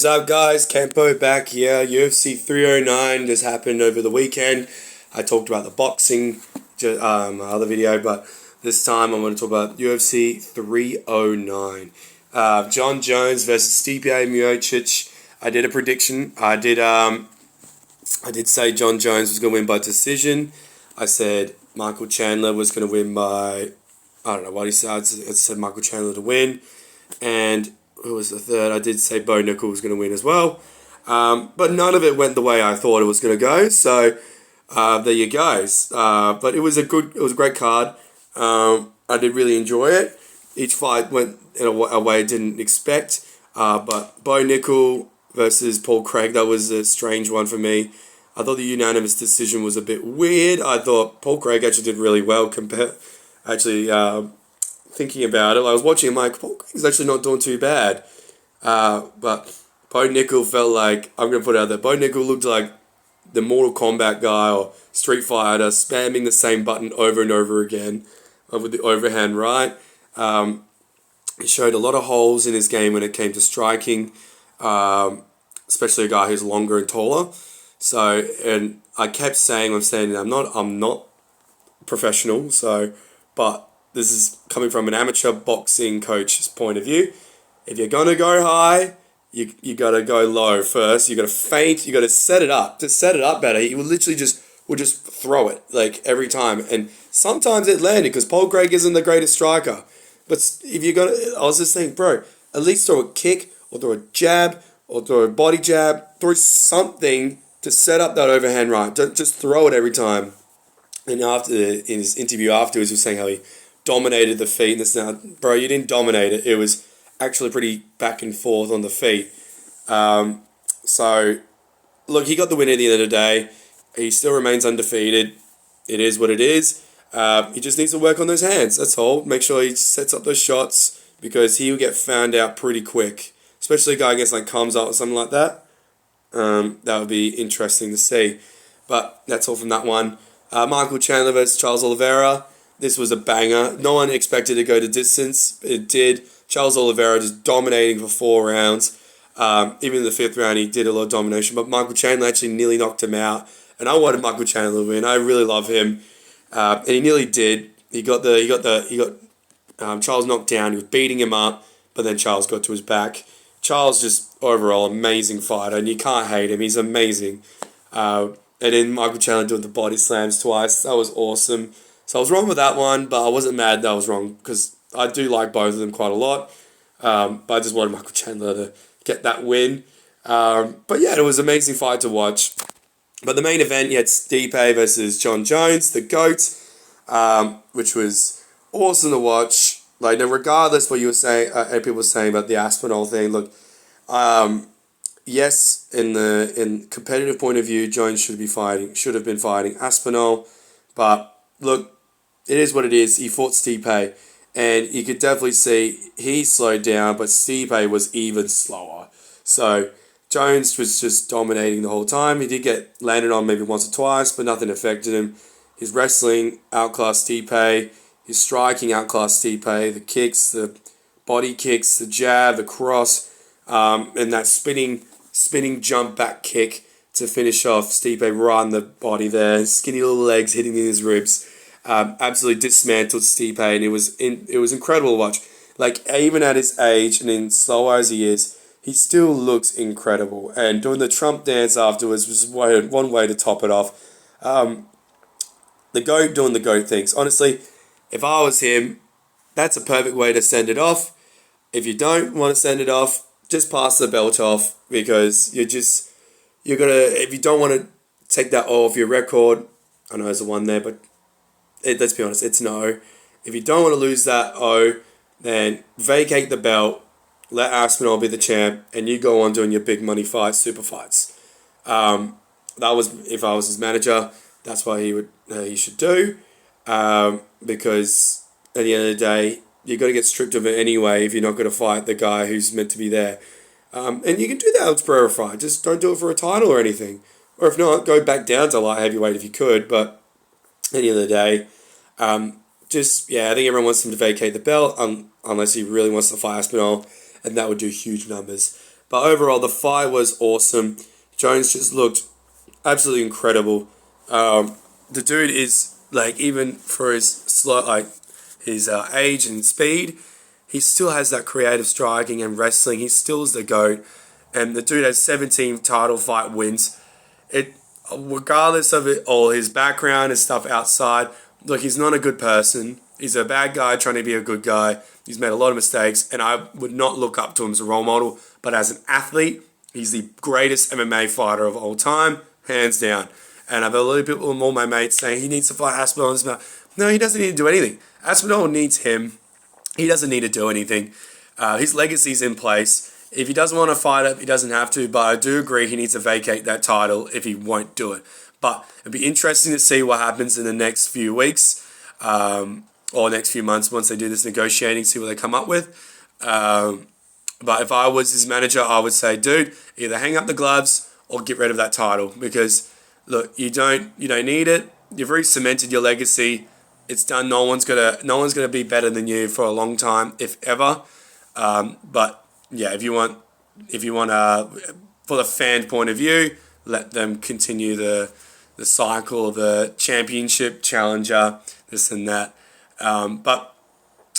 What's up, guys? Campo back here. UFC 309 just happened over the weekend. I talked about the boxing my other video, but this time I'm going to talk about UFC 309. John Jones versus Stipe Miocic. I did a prediction. I did say John Jones was going to win by decision. I said Michael Chandler was going to win by, I don't know what he said. I said Michael Chandler to win. And who was the third? I did say Bo Nickel was going to win as well. But none of it went the way I thought it was going to go. So there you go. But it was a great card. I did really enjoy it. Each fight went in a way I didn't expect. But Bo Nickel versus Paul Craig, that was a strange one for me. I thought the unanimous decision was a bit weird. I thought Paul Craig actually did really well thinking about it. I was watching him like, Paul Craig's actually not doing too bad. But Bo Nickel felt like, I'm going to put it out there, Bo Nickel looked like the Mortal Kombat guy or Street Fighter spamming the same button over and over again with the overhand right. He showed a lot of holes in his game when it came to striking, especially a guy who's longer and taller. So, and I kept saying, I'm not professional, but this is coming from an amateur boxing coach's point of view. If you're going to go high, you got to go low first. You got to feint. You got to set it up. To set it up better, he would literally just throw it like every time. And sometimes it landed because Paul Craig isn't the greatest striker. But if you're going to, I was just thinking, bro, at least throw a kick or throw a jab or throw a body jab. Throw something to set up that overhand right. Don't just throw it every time. And in his interview afterwards, he was saying how he dominated the feet and this now, bro, you didn't dominate it. It was actually pretty back and forth on the feet. So, look, he got the win at the end of the day. He still remains undefeated. It is what it is. He just needs to work on those hands. That's all. Make sure he sets up those shots because he will get found out pretty quick. Especially a guy against like Comes Up or something like that. That would be interesting to see. But that's all from that one. Michael Chandler versus Charles Oliveira. This was a banger. No one expected to go to distance. It did. Charles Oliveira just dominating for 4 rounds. Even in the 5th round, he did a lot of domination. But Michael Chandler actually nearly knocked him out. And I wanted Michael Chandler to win. I really love him. And he nearly did. He got Charles knocked down. He was beating him up. But then Charles got to his back. Charles just overall amazing fighter. And you can't hate him. He's amazing. And then Michael Chandler doing the body slams twice. That was awesome. So I was wrong with that one, but I wasn't mad that I was wrong because I do like both of them quite a lot. But I just wanted Michael Chandler to get that win. But yeah, it was an amazing fight to watch. But the main event, you had Stipe versus John Jones, the GOAT, which was awesome to watch. Like, now, regardless what you were saying, people were saying about the Aspinall thing, look, yes, in competitive point of view, Jones should have been fighting Aspinall, but look, it is what it is. He fought Stipe, and you could definitely see he slowed down, but Stipe was even slower. So Jones was just dominating the whole time. He did get landed on maybe once or twice, but nothing affected him. His wrestling outclassed Stipe. His striking outclassed Stipe. The kicks, the body kicks, the jab, the cross, and that spinning jump back kick to finish off Stipe right in the body there. Skinny little legs hitting in his ribs. Absolutely dismantled Stipe, and it was incredible to watch. Like, even at his age and in slow as he is, he still looks incredible. And doing the Trump dance afterwards was one way to top it off. The GOAT doing the GOAT things. Honestly, if I was him, that's a perfect way to send it off. If you don't want to send it off, just pass the belt off because if you don't want to take that off your record, I know there's a 1 there, but let's be honest, it's no. If you don't want to lose that O, then vacate the belt, let Aspinall be the champ, and you go on doing your big money fights, super fights. That was, if I was his manager, that's what he should do, because at the end of the day, you got to get stripped of it anyway if you're not going to fight the guy who's meant to be there. And you can do that with Pereira fight. Just don't do it for a title or anything. Or if not, go back down to light heavyweight if you could. But at the end of the day, I think everyone wants him to vacate the belt unless he really wants to fight Aspinall, and that would do huge numbers. But overall, the fight was awesome. Jones just looked absolutely incredible. The dude is like, even for his slow, like his age and speed, he still has that creative striking and wrestling. He still is the GOAT. And the dude has 17 title fight wins. It, regardless of it, all his background and stuff outside. Look, he's not a good person. He's a bad guy trying to be a good guy. He's made a lot of mistakes, and I would not look up to him as a role model. But as an athlete, he's the greatest MMA fighter of all time, hands down. And I've had a lot of people, all my mates, saying he needs to fight Aspinall. No, he doesn't need to do anything. Aspinall needs him. He doesn't need to do anything. His legacy's in place. If he doesn't want to fight it, he doesn't have to. But I do agree he needs to vacate that title if he won't do it. But it'd be interesting to see what happens in the next few weeks or next few months once they do this negotiating, see what they come up with. But if I was his manager, I would say, dude, either hang up the gloves or get rid of that title, because look, you don't need it. You've already cemented your legacy. It's done. No one's gonna be better than you for a long time, if ever. But yeah, if you want, for the fan point of view, let them continue the cycle, the championship, challenger, this and that. But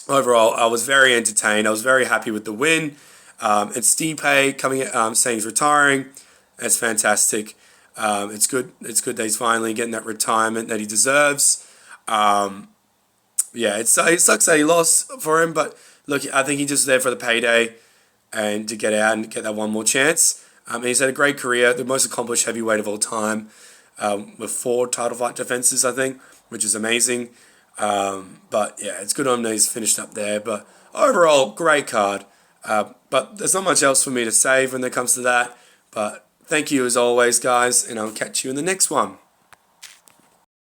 overall, I was very entertained. I was very happy with the win. And Stipe coming, saying he's retiring. That's fantastic. It's good. It's good that he's finally getting that retirement that he deserves. Yeah, it sucks that he lost for him, but look, I think he's just there for the payday and to get out and get that one more chance. He's had a great career, the most accomplished heavyweight of all time, with 4 title fight defenses, I think, which is amazing. But yeah, it's good on him that he's finished up there. But overall, great card. But there's not much else for me to say when it comes to that. But thank you as always, guys, and I'll catch you in the next one.